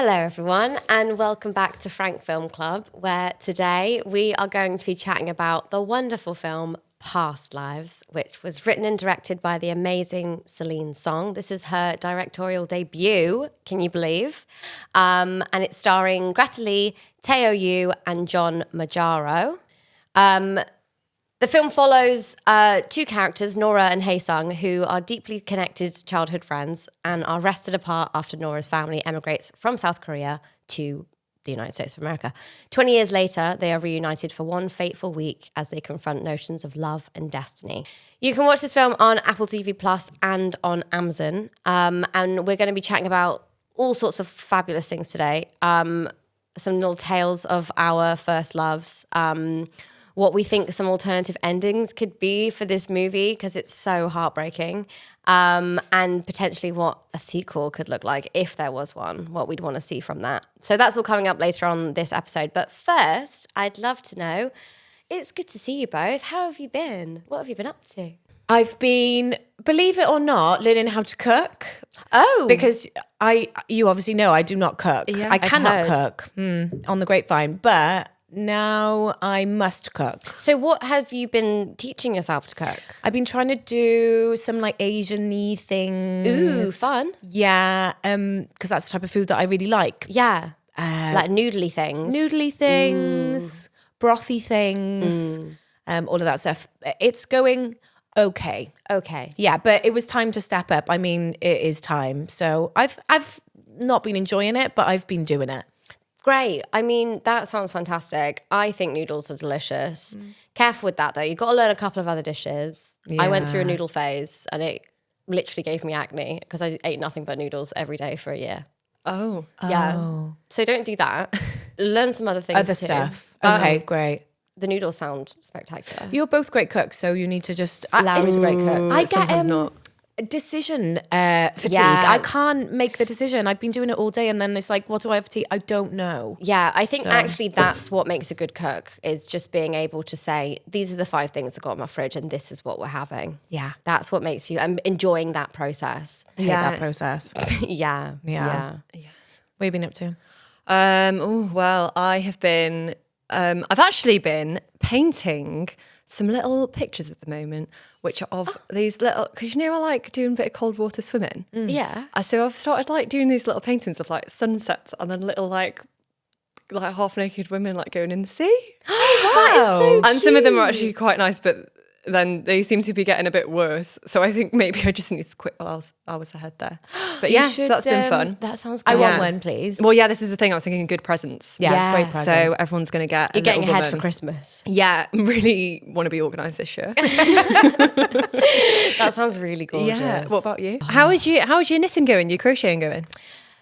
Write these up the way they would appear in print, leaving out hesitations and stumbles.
Hello, everyone, and welcome back to Frank Film Club, where today we are going to be chatting about the wonderful film Past Lives, which was written and directed by the amazing Celine Song. This is her directorial debut, can you believe? And it's starring Greta Lee, Teo Yoo, and John Magaro. The film follows two characters, Nora and Hae-sung, who are deeply connected childhood friends and are wrested apart after Nora's family emigrates from South Korea to the United States of America. 20 years later, they are reunited for one fateful week as they confront notions of love and destiny. You can watch this film on Apple TV Plus and on Amazon. And we're going to be chatting about all sorts of fabulous things today. Some little tales of our first loves, what we think some alternative endings could be for this movie because it's so heartbreaking, and potentially what a sequel could look like if there was one, what we'd want to see from that. So that's all coming up later on this episode. But first, I'd love to know, it's good to see you both. How have you been? What have you been up to? I've been, believe it or not, learning how to cook. Oh. Because you obviously know I do not cook. Yeah, I cannot I've cook on the grapevine, but now I must cook. So what have you been teaching yourself to cook? I've been trying to do some like Asian-y things. Ooh, fun. Yeah, because that's the type of food that I really like. Yeah, like noodly things. Noodly things, brothy things, all of that stuff. It's going okay. Okay. Yeah, but it was time to step up. I mean, it is time. So I've not been enjoying it, but I've been doing it. Great. I mean, that sounds fantastic. I think noodles are delicious. Careful with that, though. You've got to learn a couple of other dishes. Yeah. I went through a noodle phase and it literally gave me acne because I ate nothing but noodles every day for a year. Oh. Yeah. So don't do that. Learn some other things Other too. stuff. Okay, great. The noodles sound spectacular. You're both great cooks, so you need to just... Lowri's a great cook. I get sometimes not. decision fatigue. Yeah. I can't make the decision. I've been doing it all day and then it's like, what do I have to eat? I don't know. Yeah, I think actually that's what makes a good cook, is just being able to say, these are the 5 things I got in my fridge and this is what we're having. Yeah. That's what makes you, I'm enjoying that process. I hate that process. Yeah. What have you been up to? Well, I have been, I've actually been painting some little pictures at the moment, which are of these little, because you know I like doing a bit of cold water swimming. Yeah. So I've started like doing these little paintings of like sunsets and then little like half naked women like going in the sea. That is so cute. And some of them are actually quite nice, but then they seem to be getting a bit worse. So I think maybe I just need to quit while I was ahead there. But yeah, so that's been fun. That sounds good. I want one, please. Well, yeah, this is the thing. I was thinking good presents. Yeah. Great present. So everyone's going to get You're getting little ahead for woman. Christmas. Yeah, really want to be organised this year. That sounds really gorgeous. Yeah. What about you? How's your knitting going? Your crocheting going?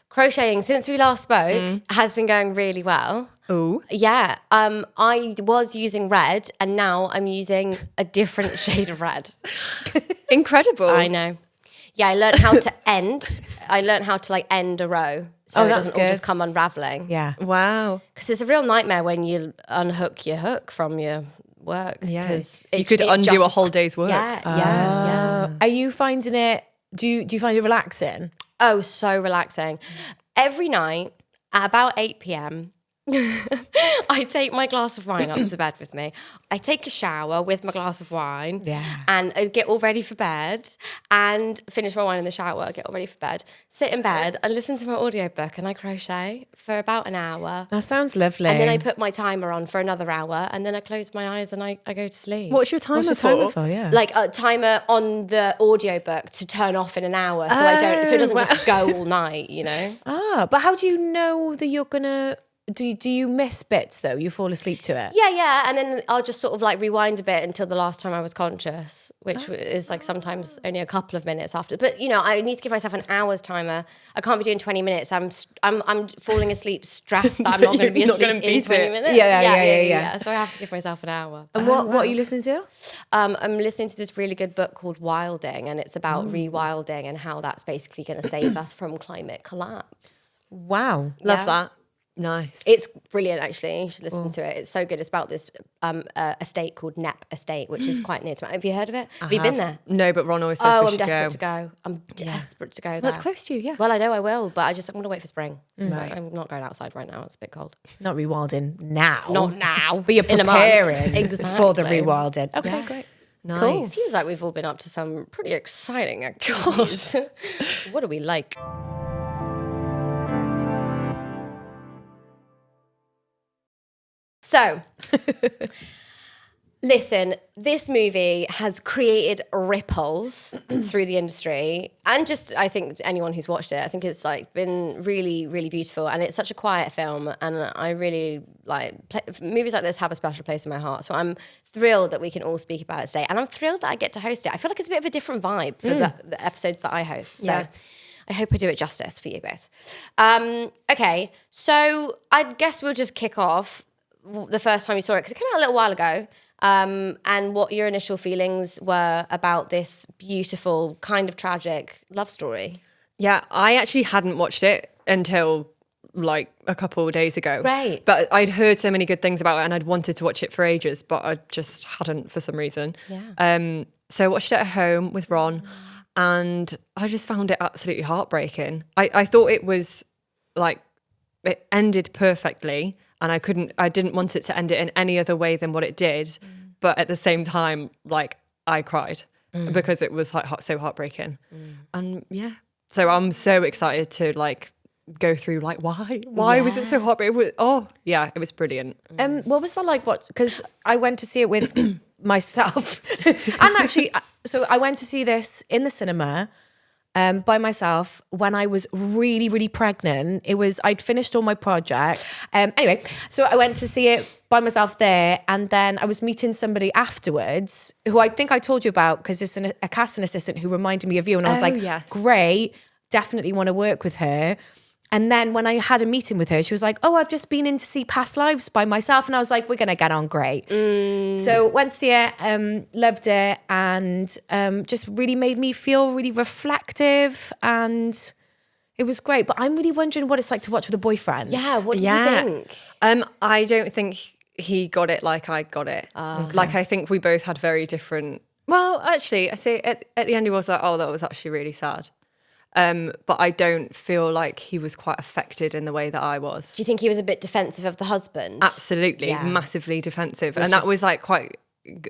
Crocheting, since we last spoke, has been going really well. Oh. Yeah. I was using red and now I'm using a different shade of red. Incredible. I know. Yeah, I learned how to end. I learned how to like end a row. So it that's doesn't all good. just come unraveling. Yeah. Wow. Because it's a real nightmare when you unhook your hook from your work. Yeah. 'Cause You could undo just- a whole day's work. Yeah. Are you finding it, do you find it relaxing? Oh, so relaxing. Every night at about 8 p.m, I take my glass of wine up to bed with me. I take a shower with my glass of wine, and I get all ready for bed and finish my wine in the shower, get all ready for bed, sit in bed and listen to my audiobook, and I crochet for about an hour. That sounds lovely. And then I put my timer on for another hour, and then I close my eyes and I go to sleep. What's your timer What's your timer for? Yeah. Like a timer on the audiobook to turn off in an hour so it doesn't just go all night, you know? But how do you know that you're gonna? Do you miss bits though? You fall asleep to it? Yeah, and then I'll just sort of like rewind a bit until the last time I was conscious, which is like sometimes only a couple of minutes after. But you know, I need to give myself an hour's timer. I can't be doing 20 minutes. I'm falling asleep stressed that I'm not going to be You're not asleep gonna in beat 20 it. minutes. Yeah. So I have to give myself an hour. And what are you listening to? I'm listening to this really good book called Wilding, and it's about rewilding and how that's basically going to save us from climate collapse. Wow. Love Yeah. that. Nice. It's brilliant, actually. You should listen to it. It's so good. It's about this estate called Knepp Estate, which is quite near to. Have you heard of it? Have you been there? No, but Ron always says Oh, we I'm should desperate go. to go. I'm desperate to go there. Well, it's close to you, yeah. Well, I know I will, but I'm going to wait for spring. So Right. I'm not going outside right now. It's a bit cold. Not rewilding now. Not now. But you're In a month. preparing for the Exactly. rewilding. Okay, great. Nice. Cool. Seems like we've all been up to some pretty exciting activities. What do we like? So, listen, this movie has created ripples through the industry, and just I think anyone who's watched it, I think it's like been really, really beautiful, and it's such a quiet film, and I really like movies like this have a special place in my heart. So I'm thrilled that we can all speak about it today, and I'm thrilled that I get to host it. I feel like it's a bit of a different vibe for the episodes that I host. So. Yeah. I hope I do it justice for you both. Okay, so I guess we'll just kick off the first time you saw it, because it came out a little while ago, and what your initial feelings were about this beautiful, kind of tragic love story. Yeah, I actually hadn't watched it until like a couple of days ago. Right. But I'd heard so many good things about it and I'd wanted to watch it for ages, but I just hadn't for some reason. Yeah. So I watched it at home with Ron and I just found it absolutely heartbreaking. I thought it was like, it ended perfectly and I didn't want it to end it in any other way than what it did. But at the same time, like I cried because it was like so heartbreaking. And yeah, so I'm so excited to like go through like why was it so heartbreaking? It was brilliant. What was that like? Because I went to see it with myself, and actually, so I went to see this in the cinema by myself when I was really, really pregnant. I'd finished all my project. Anyway, so I went to see it by myself there, and then I was meeting somebody afterwards who I think I told you about because it's a casting assistant who reminded me of you, and I was like, yes. great, definitely want to work with her. And then when I had a meeting with her, she was like, oh, I've just been in to see Past Lives by myself. And I was like, we're going to get on great. So went to see it, loved it, and just really made me feel really reflective. And it was great. But I'm really wondering what it's like to watch with a boyfriend. Yeah, what did you think? I don't think he got it like I got it. Like I think we both had very different. Well, actually, I say at the end he was like, oh, that was actually really sad. But I don't feel like he was quite affected in the way that I was. Do you think he was a bit defensive of the husband? Absolutely, Yeah. massively defensive. And that was like quite,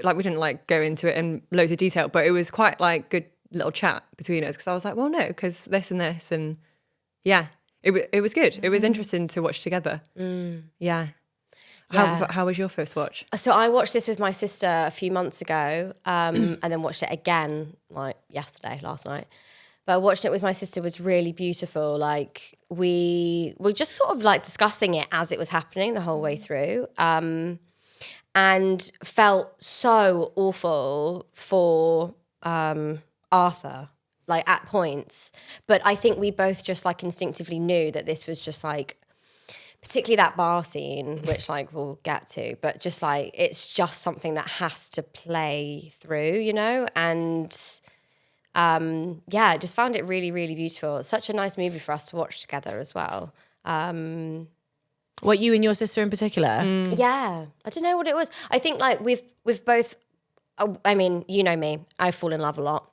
like we didn't like go into it in loads of detail, but it was quite like good little chat between us because I was like, well, no, because this and this. And yeah, it was good. It was interesting to watch together. Yeah. How was your first watch? So I watched this with my sister a few months ago, and then watched it again like last night. But watching it with my sister was really beautiful. Like we were just sort of like discussing it as it was happening the whole way through, and felt so awful for Arthur, like at points. But I think we both just like instinctively knew that this was just like, particularly that bar scene, which like we'll get to, but just like it's just something that has to play through, you know, and. I just found it really, really beautiful. It's such a nice movie for us to watch together as well. What, you and your sister in particular? Yeah, I don't know what it was. I think like we've both. I mean, you know me. I fall in love a lot.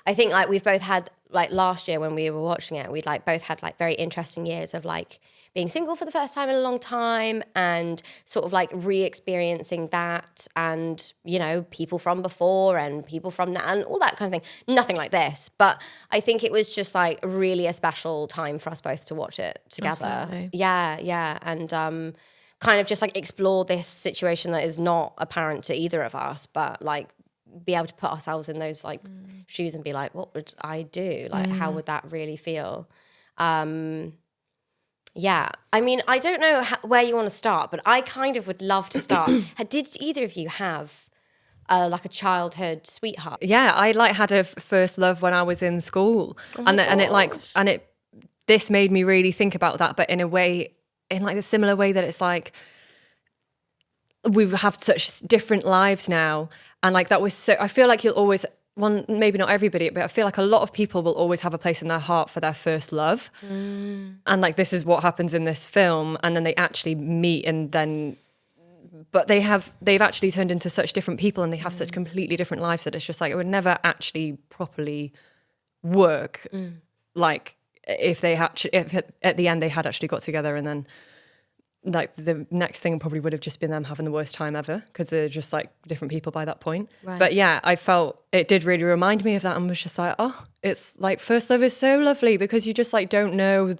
I think like we've both had like last year when we were watching it, we'd like both had like very interesting years of like being single for the first time in a long time and sort of like re-experiencing that and, you know, people from before and people from now and all that kind of thing. Nothing like this. But I think it was just like really a special time for us both to watch it together. Absolutely. Yeah. And kind of just like explore this situation that is not apparent to either of us, but like be able to put ourselves in those like shoes and be like, what would I do? Like, how would that really feel? Yeah, I mean, I don't know where you want to start, but I kind of would love to start. Did either of you have like a childhood sweetheart? Yeah, I like had a first love when I was in school, this made me really think about that, but in a way, in like a similar way that it's like we have such different lives now, and like that was so. I feel like you'll always well, maybe not everybody, but I feel like a lot of people will always have a place in their heart for their first love. And like, this is what happens in this film. And then they actually meet and then, but they've actually turned into such different people and they have such completely different lives that it's just like, it would never actually properly work. Like if at the end they had actually got together and then like the next thing probably would have just been them having the worst time ever because they're just like different people by that point. Right. But yeah, I felt it did really remind me of that and was just like, oh, it's like first love is so lovely because you just like don't know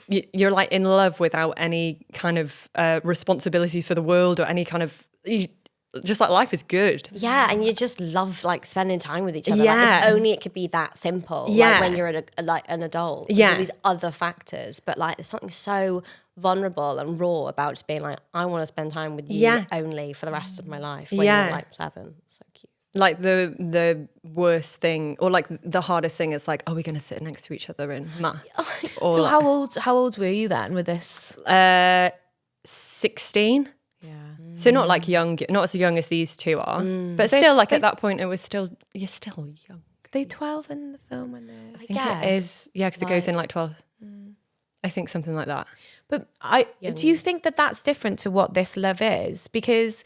you're like in love without any kind of responsibilities for the world or any kind of, just like life is good. Yeah, and you just love like spending time with each other. Yeah. Like, if only it could be that simple. Yeah. Like when you're an adult. There's Yeah. all these other factors, but like there's something so vulnerable and raw about just being like, I want to spend time with you Yeah. only for the rest of my life. When Yeah. you're like 7, so cute. Like the worst thing or like the hardest thing is like, are we going to sit next to each other in maths? Or So like, how old were you then with this? 16. Yeah. So not like young, not as young as these two are, but still like at that point it was still, you're still young. They 12 in the film when they're... I I think guess. it is, yeah, because it goes in like 12. I think something like that. But do you think that that's different to what this love is? Because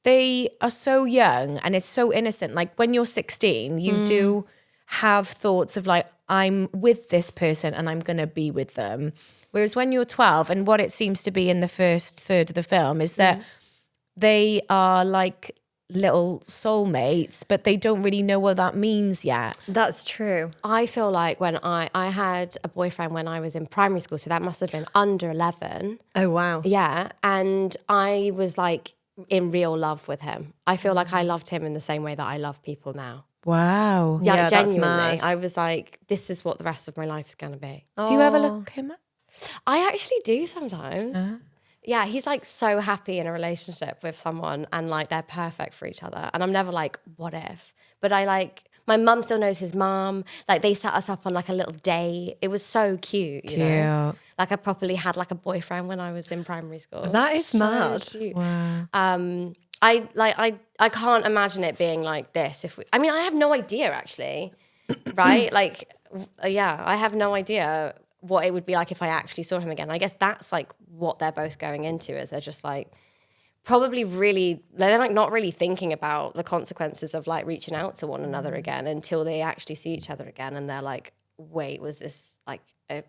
they are so young and it's so innocent. Like when you're 16, you do have thoughts of like, I'm with this person and I'm going to be with them. Whereas when you're 12, and what it seems to be in the first third of the film is that they are like little soulmates, but they don't really know what that means yet. That's true. I feel like when I had a boyfriend when I was in primary school, so that must have been under 11. Oh, wow. Yeah, and I was like in real love with him. I feel like I loved him in the same way that I love people now. Wow. Yeah, Yeah, that's genuinely. mad. I was like, this is what the rest of my life is going to be. Do you ever look him up? I actually do sometimes. Yeah, he's like so happy in a relationship with someone and like they're perfect for each other. And I'm never like, what if? But I like, my mum still knows his mum. Like they set us up on like a little date. It was so cute, you know? Like I properly had like a boyfriend when I was in primary school. That is So mad. cute. Wow. I can't imagine it being like this. I mean, I have no idea actually, right? Like, yeah, I have no idea what it would be like if I actually saw him again. I guess that's like what they're both going into is they're just like probably really, they're like not really thinking about the consequences of like reaching out to one another again until they actually see each other again. And they're like, wait, was this like a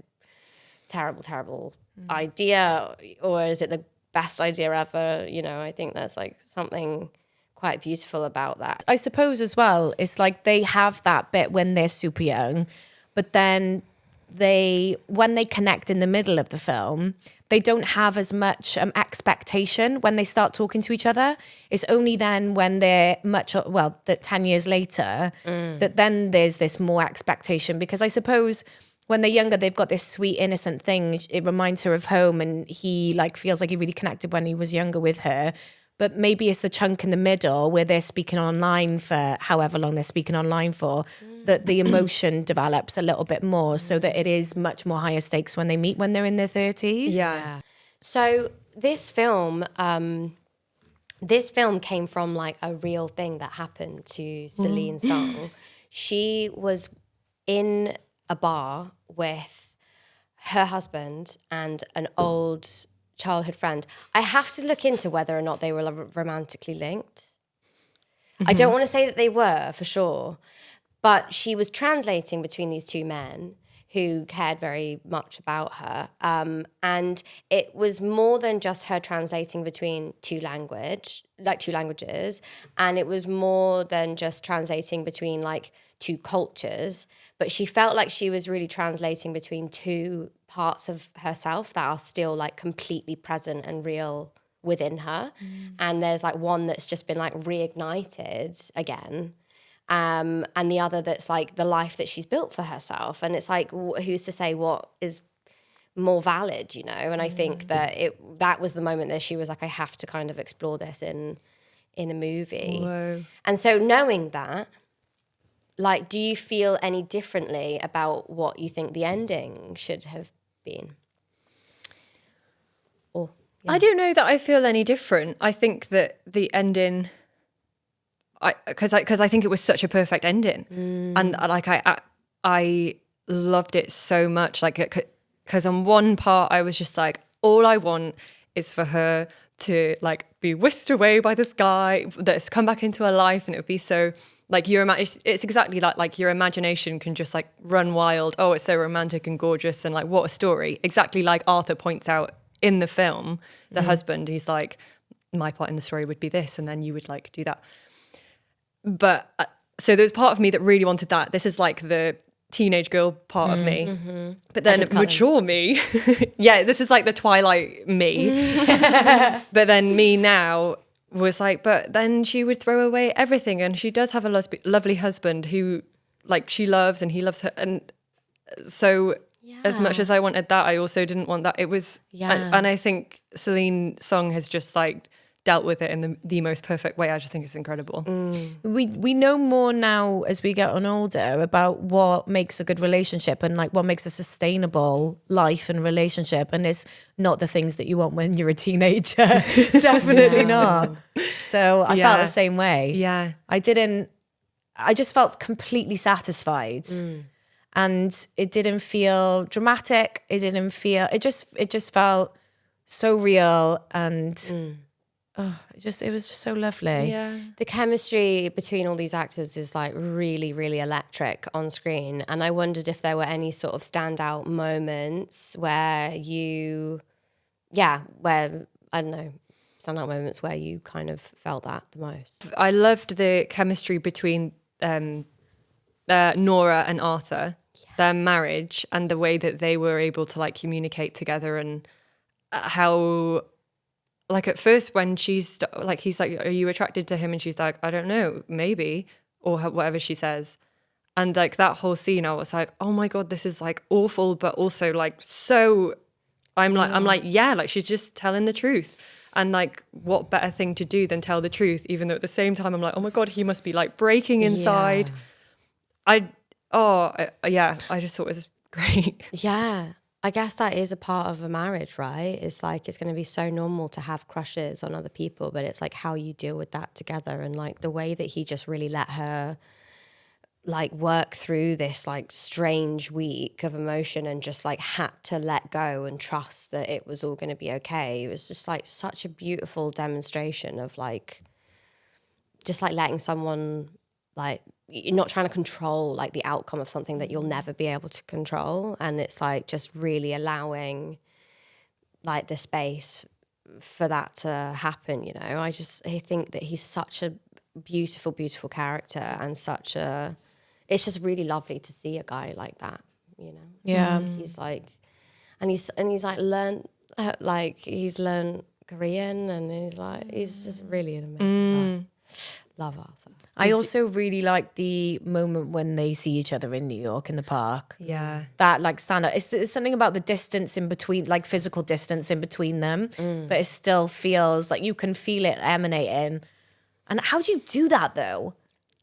terrible idea or is it the best idea ever? You know, I think there's like something quite beautiful about that. I suppose as well, it's like they have that bit when they're super young, but then when they connect in the middle of the film, they don't have as much expectation when they start talking to each other. It's only then when they're that 10 years later, that then there's this more expectation. Because I suppose when they're younger, they've got this sweet, innocent thing. It reminds her of home and he like feels like he really connected when he was younger with her. But maybe it's the chunk in the middle where they're speaking online for however long they're speaking online for, that the emotion develops a little bit more so that it is much more higher stakes when they meet when they're in their 30s. Yeah. So this film came from like a real thing that happened to Celine Song. She was in a bar with her husband and an old childhood friend. I have to look into whether or not they were romantically linked. I don't want to say that they were for sure, but she was translating between these two men who cared very much about her. And it was more than just her translating between two languages. And it was more than just translating between like two cultures, but she felt like she was really translating between two parts of herself that are still like completely present and real within her. And there's like one that's just been like reignited again. And the other that's like the life that she's built for herself. And it's like, who's to say what is more valid, you know? And I think that was the moment that she was like, I have to kind of explore this in a movie. Whoa. And so knowing that, like, do you feel any differently about what you think the ending should have been? Or I don't know that I feel any different. I think that the ending, because I think it was such a perfect ending, and like I loved it so much, like because on one part I was just like, all I want is for her to like be whisked away by this guy that's come back into her life, and it would be so like it's exactly like your imagination can just like run wild. Oh, it's so romantic and gorgeous, and like what a story. Exactly like Arthur points out in the film, the husband, he's like, my part in the story would be this, and then you would like do that. But so there's part of me that really wanted that. This is like the teenage girl part of me, but then mature me, yeah, this is like the Twilight me. But then me now was like, but then she would throw away everything, and she does have a lovely husband who like she loves, and he loves her, and so as much as I wanted that, I also didn't want that. It was and I think Celine Song has just like dealt with it in the most perfect way. I just think it's incredible. We know more now as we get on older about what makes a good relationship and like what makes a sustainable life and relationship, and it's not the things that you want when you're a teenager. Definitely not. So I felt the same way. Yeah, I just felt completely satisfied. And it didn't feel dramatic. It just felt so real, and it was just so lovely. yeah. The chemistry between all these actors is like really, really electric on screen. And I wondered if there were any sort of standout moments where standout moments where you kind of felt that the most. I loved the chemistry between Nora and Arthur, their marriage, and the way that they were able to like communicate together, and how like at first when she's like, he's like, are you attracted to him? And she's like, I don't know, maybe, or whatever she says. And like that whole scene, I was like, oh my God, this is like awful, but also like so I'm like, yeah, like she's just telling the truth. And like, what better thing to do than tell the truth? Even though at the same time, I'm like, oh my God, he must be like breaking inside. I just thought it was great. Yeah. I guess that is a part of a marriage, right? It's like, it's going to be so normal to have crushes on other people, but it's like how you deal with that together. And like the way that he just really let her like work through this like strange week of emotion and just like had to let go and trust that it was all going to be okay. It was just like such a beautiful demonstration of like, just like letting someone like, you're not trying to control like the outcome of something that you'll never be able to control. And it's like just really allowing like the space for that to happen, you know. I think that he's such a beautiful, beautiful character, and it's just really lovely to see a guy like that, you know. Yeah. He's like, and he's learned Korean, and he's just really an amazing guy. Love Arthur. I also really like the moment when they see each other in New York in the park. Yeah. That like stand up. It's something about the distance in between, like physical distance in between them, but it still feels like you can feel it emanating. And how do you do that though?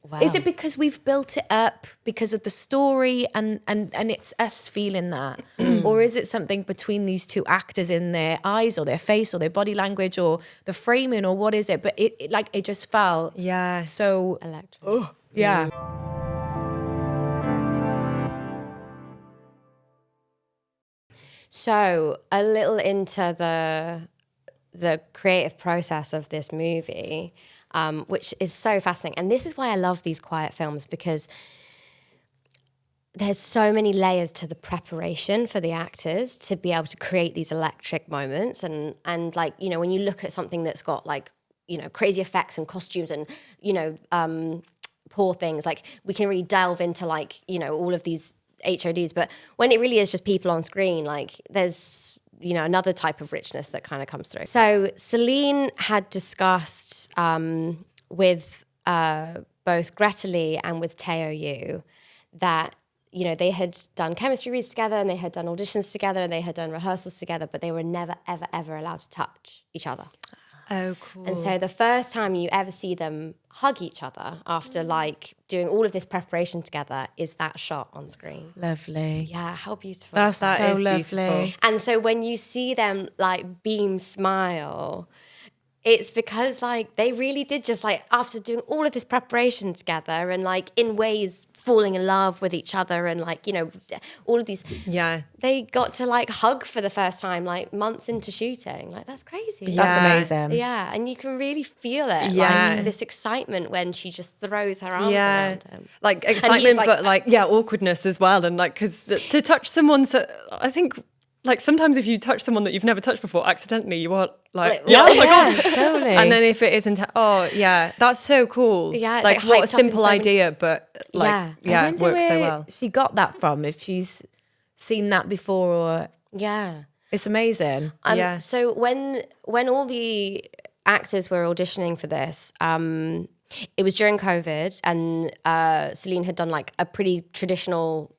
Wow. Is it because we've built it up because of the story and it's us feeling that? Or is it something between these two actors in their eyes or their face or their body language or the framing, or what is it? But it just felt so Electric. oh, yeah. So a little into the creative process of this movie, which is so fascinating. And this is why I love these quiet films, because there's so many layers to the preparation for the actors to be able to create these electric moments. And like, you know, when you look at something that's got like, you know, crazy effects and costumes and, you know, poor things, like we can really delve into like, you know, all of these HODs. But when it really is just people on screen, like there's, you know, another type of richness that kind of comes through. So Celine had discussed with both Greta Lee and with Teo Yoo that, you know, they had done chemistry reads together and they had done auditions together and they had done rehearsals together, but they were never, ever, ever allowed to touch each other. Oh, cool. And so the first time you ever see them hug each other after like doing all of this preparation together is that shot on screen. Lovely. Yeah, how beautiful. That so is lovely. lovely. And so when you see them like beam smile, it's because like they really did just like after doing all of this preparation together and like in ways falling in love with each other and like, you know, all of these. Yeah. They got to like hug for the first time like months into shooting. Like that's crazy. That's amazing. Yeah, and you can really feel it. Yeah. Like this excitement when she just throws her arms around him. Like he's excitement, like- but like, yeah, awkwardness as well. And like, because to touch someone, so I think like sometimes if you touch someone that you've never touched before accidentally, you are like, Yeah, oh my God. totally. And then if it isn't, oh yeah, that's so cool. Yeah, it's like like what a hyped up in simple so many- idea, but like, Yeah. yeah, I it wonder works so where well. she got that from, if she's seen that before, or Yeah. it's amazing. Yeah. So when all the actors were auditioning for this, it was during COVID, and Celine had done like a pretty traditional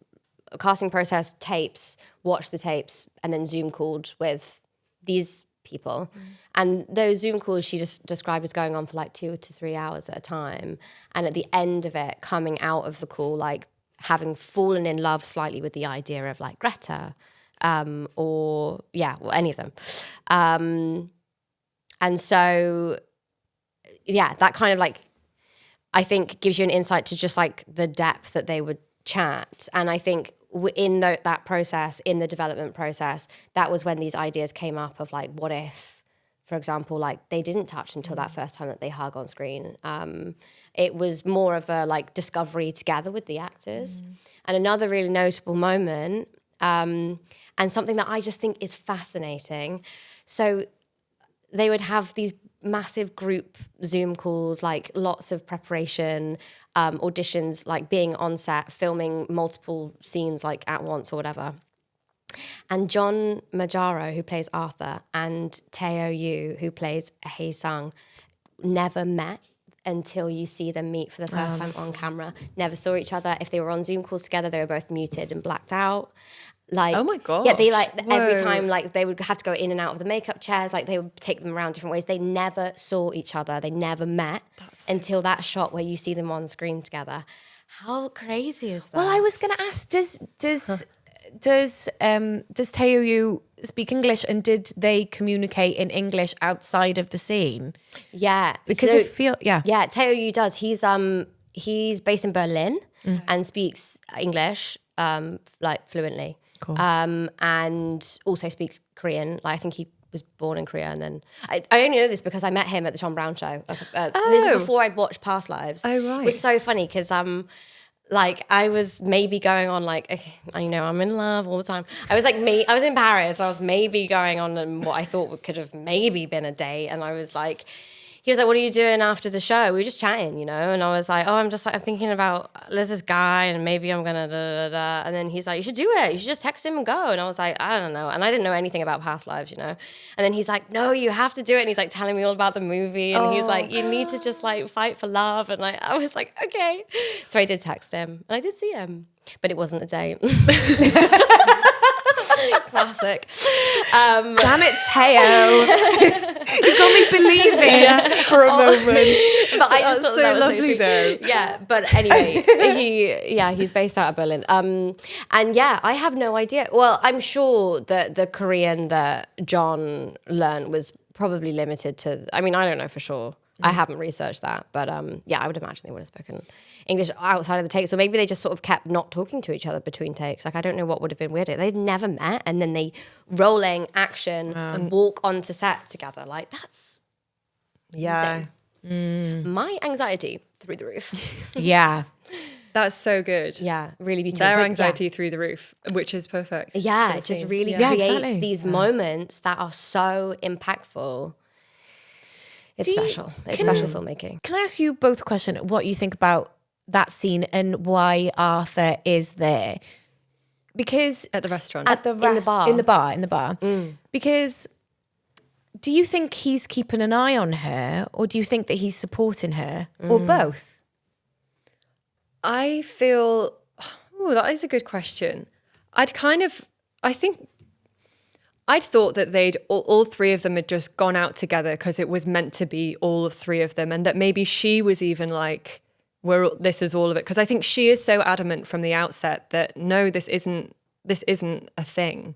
casting process: tapes, watch the tapes, and then Zoom called with these people. And those Zoom calls she just described as going on for like 2 to 3 hours at a time. And at the end of it, coming out of the call, like having fallen in love slightly with the idea of like Greta, or any of them. And so, yeah, that kind of like, I think gives you an insight to just like the depth that they would chat. And I think in that process, in the development process, that was when these ideas came up of like, what if, for example, like they didn't touch until that first time that they hug on screen. It was more of a like discovery together with the actors. And another really notable moment, and something that I just think is fascinating. So they would have these massive group Zoom calls, like lots of preparation, auditions, like being on set, filming multiple scenes like at once or whatever. And John Magaro, who plays Arthur, and Teo Yoo, who plays Hae Sung, never met until you see them meet for the first time on camera. Never saw each other. If they were on Zoom calls together, they were both muted and blacked out. Like, Oh my gosh. Yeah, they like every Whoa. time like they would have to go in and out of the makeup chairs. Like they would take them around different ways. They never saw each other. They never met until that shot where you see them on screen together. How crazy is that? Well, I was going to ask, does Teo Yoo speak English, and did they communicate in English outside of the scene? Yeah, Because so- I feel, Yeah, Teo Yoo does. He's based in Berlin and speaks English like fluently. Cool. And also speaks Korean. Like I think he was born in Korea, and then I only know this because I met him at the Tom Brown show. This is before I'd watched Past Lives. Oh, right. It was so funny because like I was maybe going on like, okay, I know I'm in love all the time. I was in Paris. And I was maybe going on what I thought could have maybe been a date, and I was like, he was like, what are you doing after the show? We were just chatting, you know? And I was like, oh, I'm thinking about, there's this guy and maybe I'm gonna da. And then he's like, you should do it. You should just text him and go. And I was like, I don't know. And I didn't know anything about Past Lives, you know? And then he's like, no, you have to do it. And he's like telling me all about the movie. And he's like, you need to just like fight for love. And like, I was like, okay. So I did text him and I did see him, but it wasn't a date. Classic. damn it, Teo. You got me believing for a moment. But I just thought so that was lovely, so sweet. though. Yeah, but anyway, he's based out of Berlin. And yeah, I have no idea. Well, I'm sure that the Korean that John learned was probably limited to, I mean, I don't know for sure. I haven't researched that, but yeah, I would imagine they would have spoken English outside of the takes, or maybe they just sort of kept not talking to each other between takes. Like, I don't know what would have been weirder. They'd never met, and then they rolling action and walk onto set together. Like, that's Yeah. my anxiety through the roof. Yeah. That's so good. Yeah, really beautiful. Their But anxiety through the roof, which is perfect. Yeah, for it the just scene. really Yeah, creates exactly. these moments that are so impactful. It's special. It's special filmmaking. Can I ask you both a question? What you think about that scene and why Arthur is there? Because At the restaurant. at the In the bar. in the bar. Because do you think he's keeping an eye on her, or do you think that he's supporting her, or both? I feel, that is a good question. I'd thought that they'd, all three of them had just gone out together because it was meant to be all of three of them, and that maybe she was even like, this is all of it. Because I think she is so adamant from the outset that no, this isn't a thing.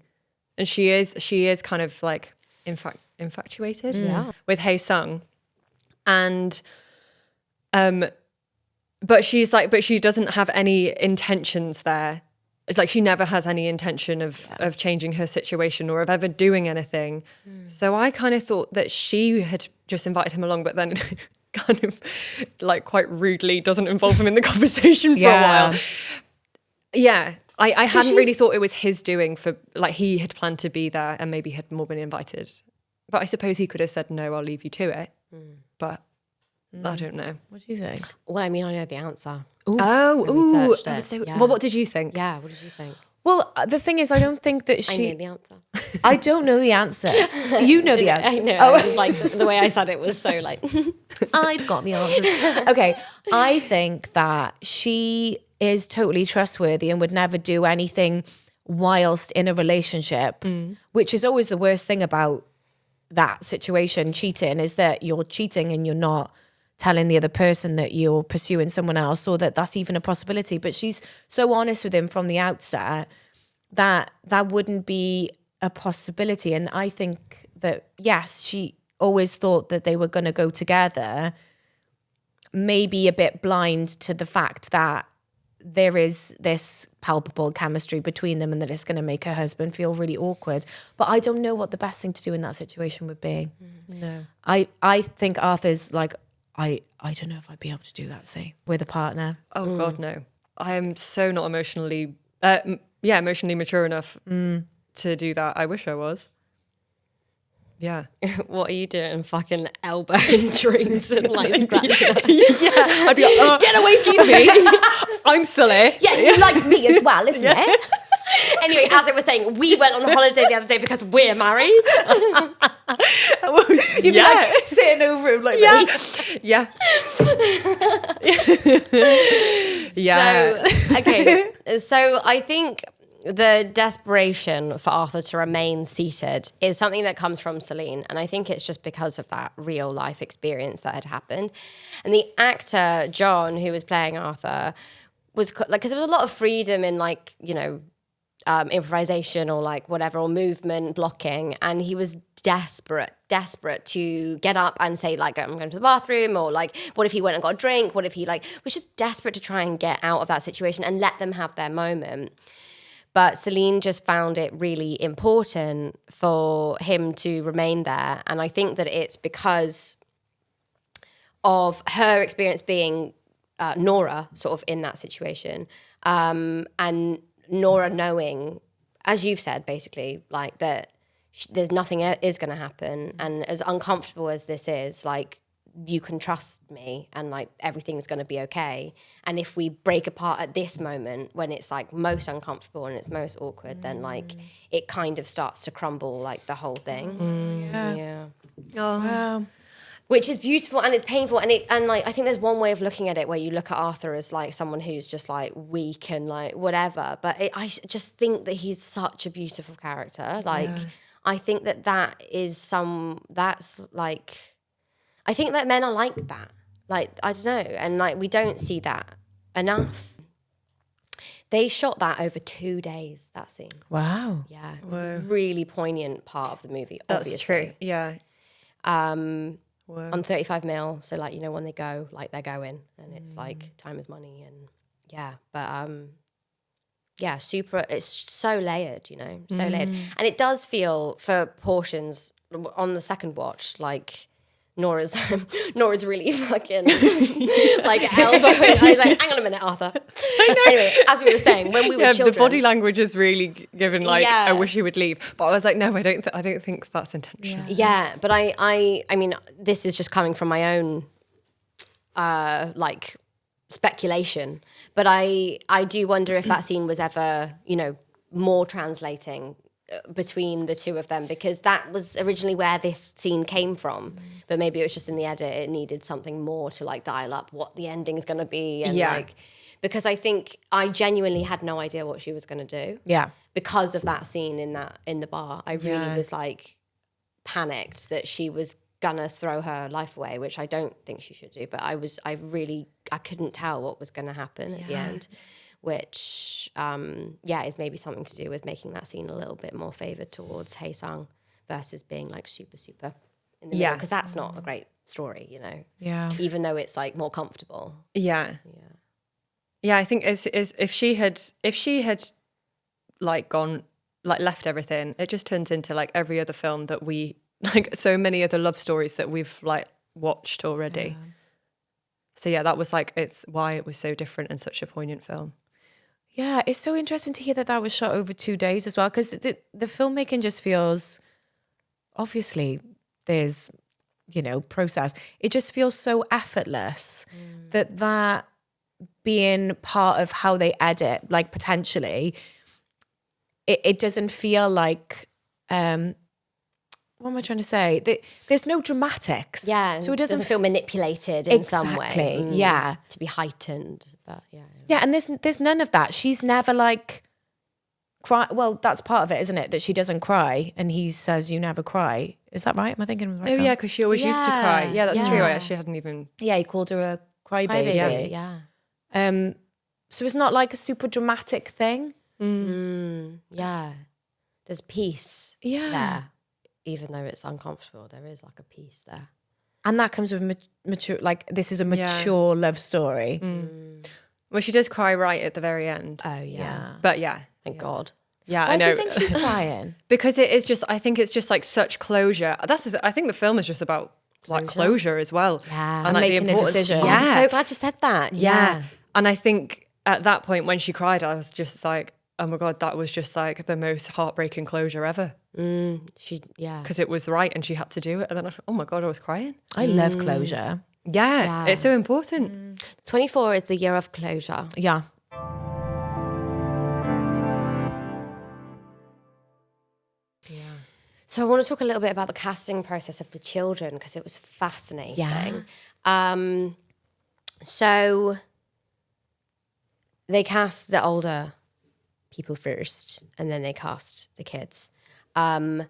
And she is kind of like, infatuated with Hae Sung. And but she doesn't have any intentions there. It's like she never has any intention of changing her situation or of ever doing anything. So I kind of thought that she had just invited him along, but then kind of like quite rudely doesn't involve him in the conversation for a while. Yeah. I hadn't really thought it was his doing, for like he had planned to be there and maybe had more been invited. But I suppose he could have said, no, I'll leave you to it. But I don't know. What do you think? Well, I mean, I know the answer. Well, what did you think? Yeah, what did you think? Well, the thing is, I don't think that I know the answer. I don't know the answer. You know the answer. I know. I was like, the way I said it was so like... I've got the answers. Okay, I think that she is totally trustworthy and would never do anything whilst in a relationship, which is always the worst thing about that situation, cheating, is that you're cheating and you're not telling the other person that you're pursuing someone else or that that's even a possibility. But she's so honest with him from the outset that that wouldn't be a possibility. And I think that, yes, she always thought that they were going to go together, maybe a bit blind to the fact that there is this palpable chemistry between them and that it's going to make her husband feel really awkward. But I don't know what the best thing to do in that situation would be. No. I think Arthur's like, I don't know if I'd be able to do that, say, with a partner. Oh God, no. I am so not emotionally mature enough to do that. I wish I was. Yeah. What are you doing? Fucking elbowing drinks and like scratching up. Yeah. I'd be like, Get away from me. I'm silly. Yeah, you like me as well, isn't it? Anyway, as I was saying, we went on holiday the other day because we're married. You'd be like sitting over him like this. Yeah. Yeah. So, okay. So I think the desperation for Arthur to remain seated is something that comes from Celine. And I think it's just because of that real life experience that had happened. And the actor, John, who was playing Arthur, was like, because there was a lot of freedom in like, you know, improvisation or like whatever, or movement blocking. And he was desperate to get up and say like, I'm going to the bathroom, or like, what if he went and got a drink? What if he like was just desperate to try and get out of that situation and let them have their moment. But Celine just found it really important for him to remain there. And I think that it's because of her experience being Nora sort of in that situation. And Nora knowing, as you've said, basically, like that there's nothing is going to happen. And as uncomfortable as this is, like, you can trust me and like everything's going to be okay. And if we break apart at this moment when it's like most uncomfortable and it's most awkward, then like it kind of starts to crumble, like the whole thing. Yeah. Oh, wow. Which is beautiful and it's painful, and like I think there's one way of looking at it where you look at Arthur as like someone who's just like weak and like whatever, but I just think that he's such a beautiful character. Like I think that's like, I think that men are like that. Like, I don't know. And like, we don't see that enough. They shot that over 2 days, that scene. Wow. Yeah. It was a really poignant part of the movie, That's obviously. true. Yeah. On 35 mil. So like, you know, when they go, like they're going, and it's like time is money, and yeah. But yeah, super, it's so layered, you know, so layered. And it does feel for portions on the second watch, like, Nora's really fucking like elbowing. I was like, hang on a minute, Arthur. Anyway, as we were saying, when we were children, the body language is really given like, I wish he would leave. But I was like, no, I don't think that's intentional. Yeah, but I mean, this is just coming from my own like speculation. But I do wonder if that scene was ever, you know, more translating between the two of them, because that was originally where this scene came from, but maybe it was just in the edit it needed something more to like dial up what the ending's going to be, and like, because I think I genuinely had no idea what she was going to do because of that scene in the bar. I really was like panicked that she was gonna throw her life away, which I don't think she should do, but I couldn't tell what was going to happen at the end, which is maybe something to do with making that scene a little bit more favoured towards Hae Sung versus being like super in the middle, because that's not a great story, Yeah. even though it's like more comfortable. Yeah, I think is if she had like gone, like left everything, it just turns into like every other film that we like, so many other love stories that we've like watched already. So yeah, that was like, it's why it was so different and such a poignant film. Yeah, it's so interesting to hear that was shot over 2 days as well, because the filmmaking just feels, obviously there's, process. It just feels so effortless that being part of how they edit, like potentially, it doesn't feel like, what am I trying to say? There's no dramatics. Yeah, so it doesn't feel manipulated in some way. Exactly, yeah. To be heightened, but yeah. Yeah, and there's none of that. She's never like cry. Well, that's part of it, isn't it? That she doesn't cry, and he says, "You never cry." Is that right? Am I thinking of the right film? Yeah, because she always used to cry. Yeah, that's true. I Yeah. actually hadn't even. Yeah, he called her a Crybaby. Yeah. So it's not like a super dramatic thing. Yeah. There's peace there. Even though it's uncomfortable, there is like a peace there. And that comes with mature, like this is a mature love story. Well, she does cry right at the very end. Oh, yeah. But yeah. Thank God. Yeah, Why I know. do you think she's crying? Because it is just, I think it's just like such closure. I think the film is just about like closure as well. Yeah. And like making a decision. Oh, I'm so glad you said that. Yeah. And I think at that point when she cried, I was just like, oh my God, that was just like the most heartbreaking closure ever. Because it was right and she had to do it. And then, oh my God, I was crying. I love closure. Yeah, it's so important. 24 is the year of closure. Yeah. So I want to talk a little bit about the casting process of the children, because it was fascinating. Yeah. So they cast the older people first, and then they cast the kids. And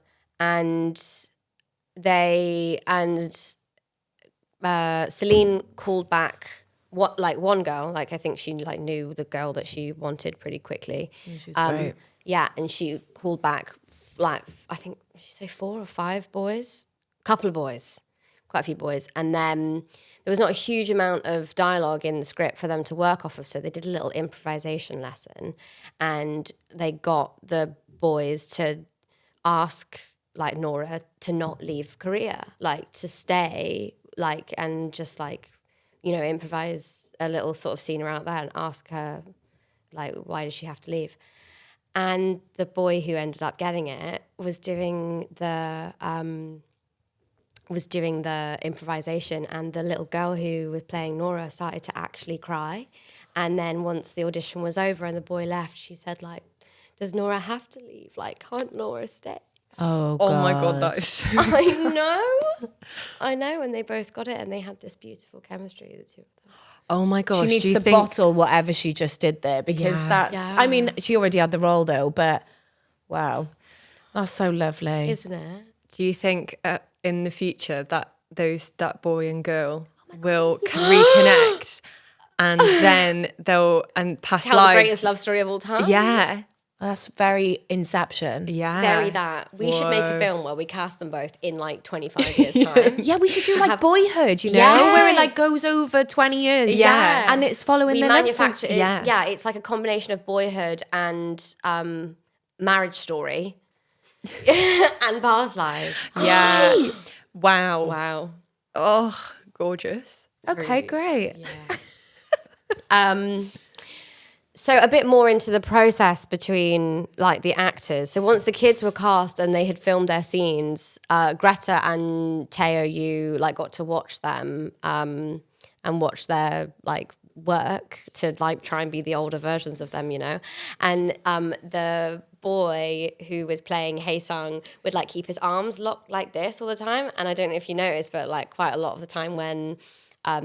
Celine called back one girl, like I think she like knew the girl that she wanted pretty quickly. She's great. Yeah, and she called back like I think did she say 4 or 5 boys, couple of boys, quite a few boys, and then there was not a huge amount of dialogue in the script for them to work off of, so they did a little improvisation lesson, and they got the boys to ask like Nora to not leave Korea, like to stay, like, and just like, improvise a little sort of scene out there and ask her like, why does she have to leave? And the boy who ended up getting it was doing the improvisation, and the little girl who was playing Nora started to actually cry. And then once the audition was over and the boy left, she said like, does Nora have to leave? Like, can't Nora stay? Oh, God. Oh my God, that is so I know, and they both got it, and they had this beautiful chemistry, the two of them. Oh my gosh. She needs to bottle whatever she just did there, because I mean, she already had the role though, but wow, that's so lovely. Isn't it? Do you think in the future that that boy and girl will reconnect and then they'll past Tell lives? the greatest love story of all time. Yeah. That's very Inception. Yeah. Very that. We should make a film where we cast them both in like 25 years' time. Yeah, we should do like Boyhood, Yes. where it like goes over 20 years. Yeah. And it's following We the love manufacture story. it's like a combination of Boyhood and Marriage Story and Past Lives. Yeah. Wow. Wow. Oh, gorgeous. Okay, great. Yeah. So a bit more into the process between like the actors. So once the kids were cast and they had filmed their scenes, Greta and Teo Yoo like got to watch them and watch their like work to like try and be the older versions of them, And the boy who was playing Hae Sung would like keep his arms locked like this all the time. And I don't know if you noticed, but like quite a lot of the time when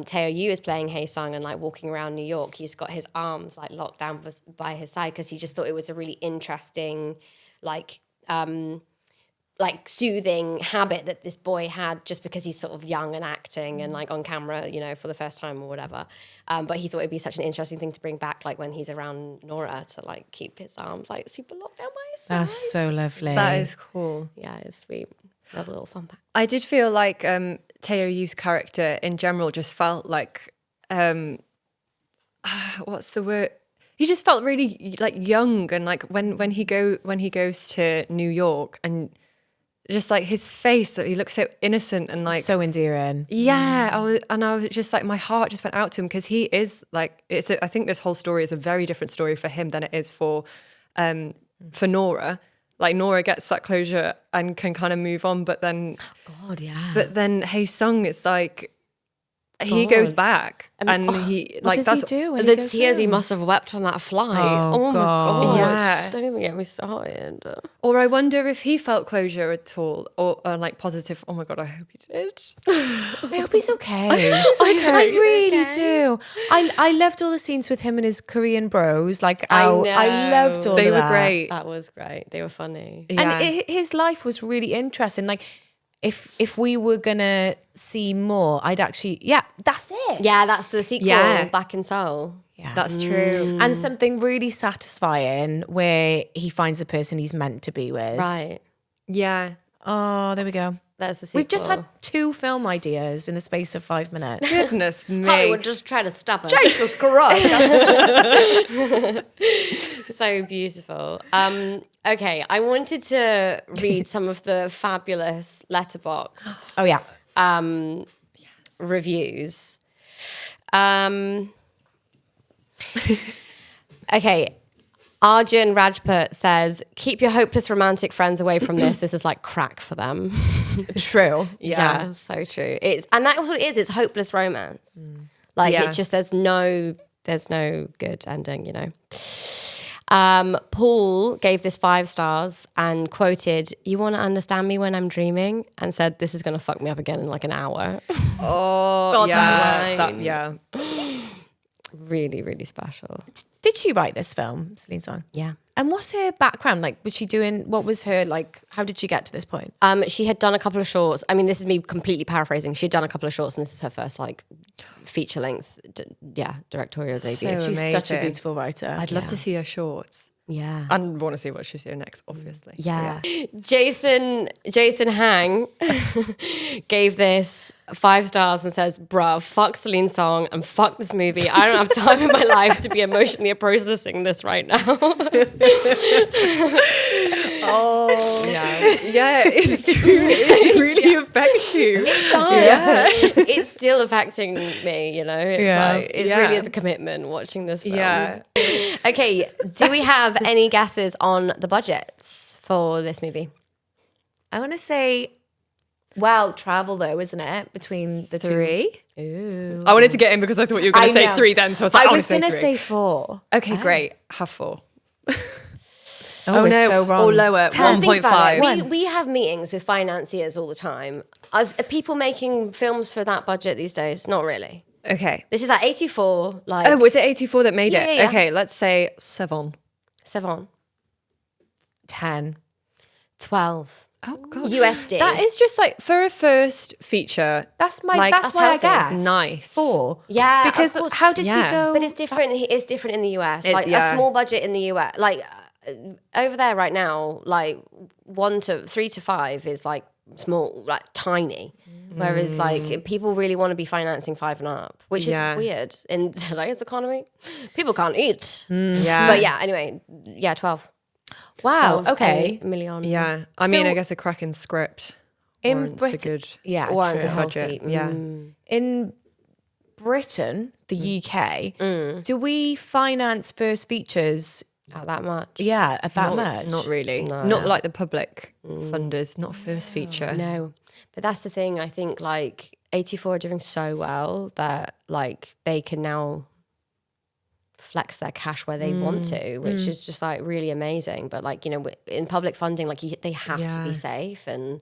Teo Yoo is playing Hae Sung and like walking around New York, he's got his arms like locked down by his side, because he just thought it was a really interesting like like soothing habit that this boy had just because he's sort of young and acting and like on camera, you know, for the first time or whatever. But he thought it'd be such an interesting thing to bring back, like when he's around Nora, to like keep his arms like super locked down by his side. That's so lovely. That is cool. Yeah, it's sweet. Another little fun fact. I did feel like Teo Yoo's character in general just felt like, what's the word? He just felt really like young, and like when he goes to New York, and just like his face, that he looks so innocent and like so endearing. Yeah, I was just like, my heart just went out to him, because he is like, I think this whole story is a very different story for him than it is for Nora. Like Nora gets that closure and can kind of move on, but then But then Hae Sung, it's like he goes back, and he like does that's he do when The he goes tears he home? must have wept on that flight. Oh, Oh, my God. Yeah. Don't even get me started. Or I wonder if he felt closure at all, or like positive. Oh my God, I hope he did. I hope he's okay. I really do. I loved all the scenes with him and his Korean bros. Like, I loved all They of were that. great. That was great. They were funny. Yeah. And his life was really interesting. Like, if we were gonna see more, I'd actually, that's it. Yeah, that's the sequel, Yeah. Back in Seoul. Yeah. That's true. And something really satisfying where he finds the person he's meant to be with. Right. Yeah. Oh, there we go. That's the sequel. We've just had 2 film ideas in the space of 5 minutes. Goodness me. Hollywood just try to stop us. Jesus Christ. So beautiful. Okay, I wanted to read some of the fabulous Letterboxd Oh, yeah. reviews. Okay, Arjun Rajput says, keep your hopeless romantic friends away from this. This is like crack for them. True. Yeah, so true. And that's what it is. It's hopeless romance. Like Yeah. it just there's no good ending, you know. Paul gave this 5 stars and quoted, "You want to understand me when I'm dreaming," and said, "This is going to fuck me up again in like an hour." Oh, God, yeah. that line. Yeah. Really, really special. Did she write this film, Celine Song? Yeah. And what's her background? Like, was she doing, what was her, like, how did she get to this point? She had done a couple of shorts. I mean, this is me completely paraphrasing. She'd done a couple of shorts, and this is her first like feature length, directorial debut. So She's such a amazing. beautiful writer. I'd love to see her shorts. Yeah. And want to see what she's doing next, obviously. Yeah. Jason Hang gave this 5 stars and says, "Bruh, fuck Celine Song and fuck this movie. I don't have time in my life to be emotionally processing this right now." Oh. Yeah, it's true. It really affects you. It does. It's still affecting me, you know? It's like, it Yeah. really is a commitment watching this film. Yeah. Okay, do we have any guesses on the budgets for this movie? I want to say, well, travel though, isn't it? Between the 3? two. Ooh. I wanted to get in because I thought you were going to say 3 then, so I was like, I want was to going to say say 3. 4. Okay, great. Have 4. Oh, we're so wrong. Or lower, 10. Think about it. 1.5. We have meetings with financiers all the time. Are people making films for that budget these days? Not really. Okay. This is like 84, like Oh, was it 84 that made Yeah, it? yeah. Okay, let's say 7. 7, 10. 12 Oh, God. USD. That is just like, for a first feature, That's my, Like, that's that's why healthy. I guessed. Nice. 4. Yeah, of Because course. how did she Yeah. go? But it's different. It's different in the US. It's- Like yeah. a small budget in the US, like over there right now, like 3 to 5 is like small, like tiny. Whereas like people really want to be financing 5 and up, which Yeah. is weird in today's economy. People can't eat. yeah. But yeah, anyway, yeah, 12. Wow. 12 Okay. million. Yeah. I mean, So- I guess a cracking script In warrants a Britain, good yeah, Warrants a true. healthy. budget. Yeah. In Britain, the UK, do we finance first features? Not that much. Yeah, at that much. Not really. No. Not like the public funders, not first feature. No. But that's the thing. I think like 84 are doing so well that like they can now flex their cash where they want to, which is just like really amazing. But like, you know, in public funding, like they have to Yeah. be safe, and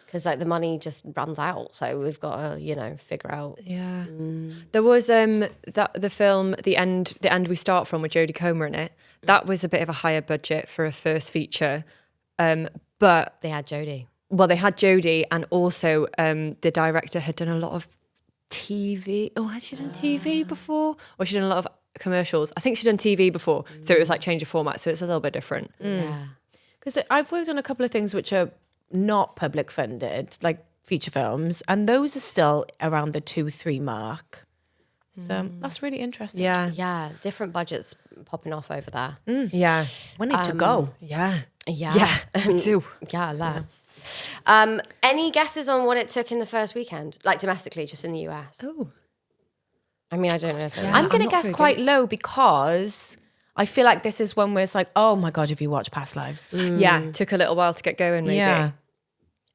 because like the money just runs out. So we've got to, you know, figure out. Yeah. There was the film The End We Start From with Jodie Comer in it. That was a bit of a higher budget for a first feature. but They had Jodie. well, they had Jodie, and also the director had done a lot of TV. Oh, had she done TV before? Or she done a lot of commercials? I think she'd done TV before, so it was like change of format, so it's a little bit different. Yeah. Because I've worked on a couple of things which are not public funded, like feature films, and those are still around the 2-3 mark. So that's really interesting. Yeah, Yeah, different budgets popping off over there. yeah, We need to go. yeah, Yeah. me too. Yeah, lads. Any guesses on what it took in the first weekend? Like domestically, just in the US? Oh, I mean, I don't know if it I'm going to not guess very quite low because I feel like this is one where it's like, oh my God, have you watched Past Lives? yeah. Took a little while to get going. Maybe. Yeah.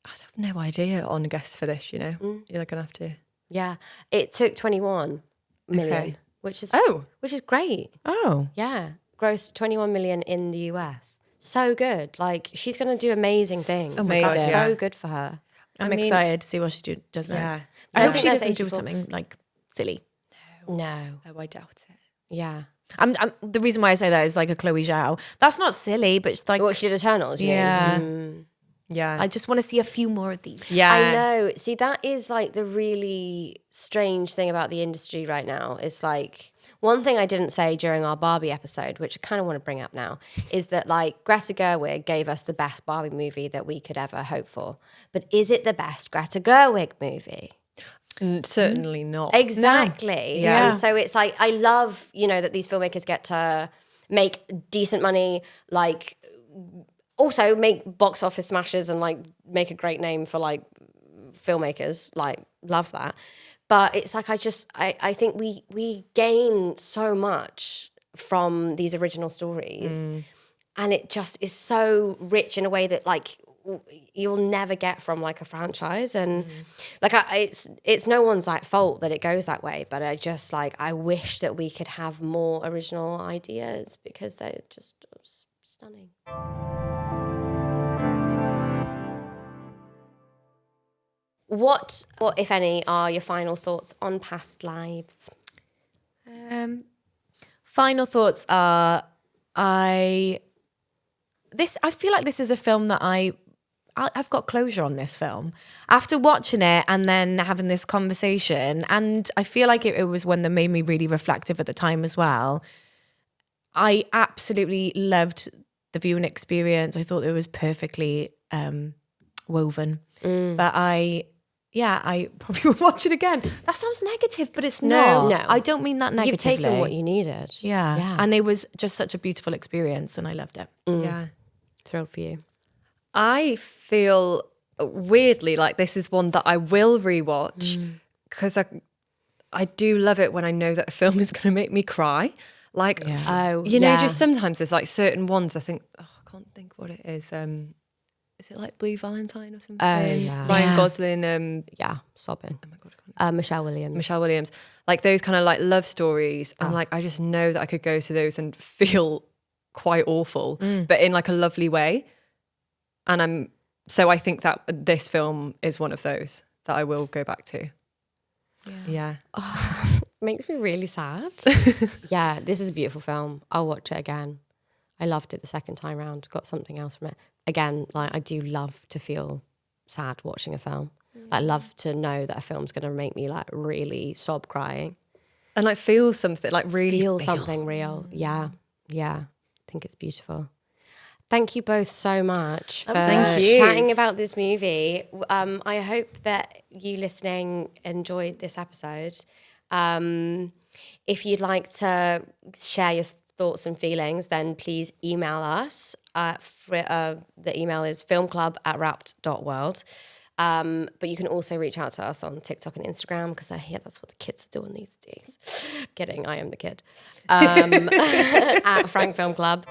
I have no idea on a guess for this. You know, you're gonna have to. Yeah, it took 21 million, Okay. which is great. Oh. Yeah, grossed 21 million in the US. So good. Like she's going to do amazing things. Amazing. That's Yeah. so good for her. I'm mean- excited to see what she does next. Yeah. I I hope think she that's doesn't do 84. something like silly. No. Oh, I doubt it. Yeah. The reason why I say that is like a Chloe Zhao. That's not silly, but it's like, What she did Eternals. You yeah. mean? Yeah, I just want to see a few more of these. yeah. I know. See, that is like the really strange thing about the industry right now. It's like one thing I didn't say during our Barbie episode, which I kind of want to bring up now, is that like Greta Gerwig gave us the best Barbie movie that we could ever hope for. But is it the best Greta Gerwig movie? Certainly not. Exactly. Yeah. And so it's like, I love, that these filmmakers get to make decent money, like also make box office smashes and like make a great name for like filmmakers. Like, love that. But it's like, I think we gain so much from these original stories. And it just is so rich in a way that like you'll never get from like a franchise. And like it's no one's like fault that it goes that way, but I just like I wish that we could have more original ideas because they're just stunning. What if any are your final thoughts on Past Lives? Final thoughts are I feel like this is a film that I've got closure on this film after watching it and then having this conversation, and I feel like it was one that made me really reflective at the time as well. I absolutely loved the viewing experience. I thought it was perfectly woven, but I probably would watch it again. That sounds negative, but it's not. No. I don't mean that negatively. You've taken what you needed. Yeah. And it was just such a beautiful experience and I loved it. Yeah. Thrilled for you. I feel weirdly like this is one that I will rewatch because I do love it when I know that a film is going to make me cry. Like, just sometimes there's like certain ones I think, I can't think what it is. Is it like Blue Valentine or something? Oh, yeah. Ryan Gosling. Yeah, sobbing. Oh my God, I can't Michelle Williams. Michelle Williams, like those kind of like love stories, and like I just know that I could go to those and feel quite awful, but in like a lovely way. And I think that this film is one of those that I will go back to. Yeah. Makes me really sad. Yeah, this is a beautiful film. I'll watch it again. I loved it the second time round. Got something else from it. Again, like I do love to feel sad watching a film. I love to know that a film's going to make me like really sob crying. And like feel something, like really feel something real. Yeah. I think it's beautiful. Thank you both so much for chatting about this movie. I hope that you listening enjoyed this episode. If you'd like to share your thoughts and feelings, then please email us. The email is filmclub@wrapped.world. But you can also reach out to us on TikTok and Instagram because I hear that's what the kids are doing these days. Kidding, I am the kid. At Frank Film Club.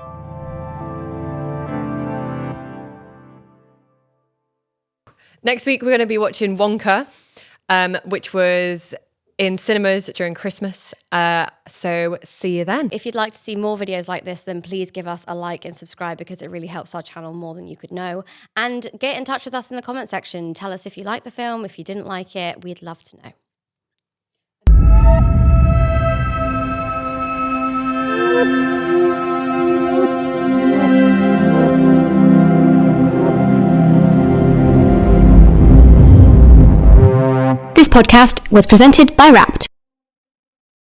Next week, we're going to be watching Wonka, which was in cinemas during Christmas. So see you then. If you'd like to see more videos like this, then please give us a like and subscribe because it really helps our channel more than you could know. And get in touch with us in the comment section. Tell us if you liked the film, if you didn't like it. We'd love to know. podcast was presented by Wrapped.